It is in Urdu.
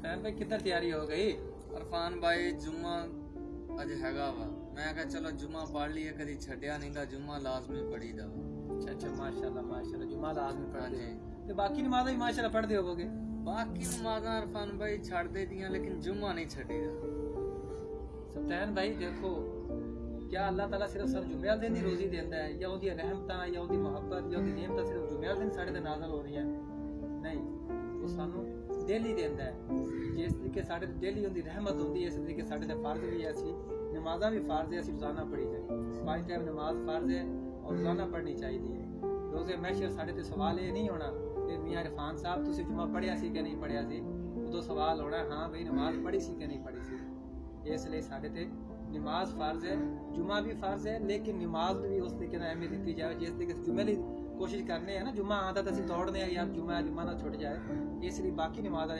سفیان بھائی کتنا تیاری ہو گئی؟ عرفان بھائی جمعہ اج ਹੈਗਾ ਵਾ ਮੈਂ ਕਿਹਾ ਚਲੋ ਜੁਮਾ ਪੜ੍ਹ ਲਈਏ ਕਦੀ ਛੱਡਿਆ ਨਹੀਂ ਦਾ ਜੁਮਾ ਲਾਜ਼ਮੀ ਪੜੀਦਾ ਵਾ اچھا ماشاءاللہ جمعہ لازمی پڑھتے ہیں تو باقی نمازیں بھی ماشاءاللہ پڑھتے ہوو گے؟ باقی نمازاں عرفان بھائی چھڑ دے دیاں لیکن جمعہ نہیں چھڈیدا سفیان بھائی دیکھو کیا اللہ تعالیٰ صرف سر جمعے والے دن ہی روزی دیندا ہے یا اودی رحمتاں یا اودی محبت یا اودی نعمتاں صرف جمعے والے دن ساڈے تے نازل ہو رہی ہیں؟ نہیں، وہ سانو ڈیلی دیندا ہے. جس طریقے ساڈے تے ڈیلی ہوندی رحمت ہوندی ہے اس طریقے ساڈے تے فرض بھی ہے. اسی نمازاں بھی فرض ہے، اسی روزانہ پڑھی جائے. 5 ٹائم نماز فرض ہے اور روزانہ پڑھنی چاہیے. روزے محشر ساڈے تے سوال یہ نہیں ہونا کہ میاں عرفان صاحب تسی جمعہ پڑھیا سی کہ نہیں پڑھیا سی. ادو سوال ہونا ہاں بھائی نماز پڑھی سی کہ نہیں پڑھی سی. اس لیے ساڈے تے نماز فرض ہے، جمعہ بھی فرض ہے، لیکن نماز بھی اس طریقے نال اہمیت دیتی جائے جس طریقے سے جمعے لی کوشش کرنے ہیں نا. جمعہ آتا تو اسی دوڑنے ہیں یار جمعہ نہ چھٹ جائے، اس لیے باقی نماز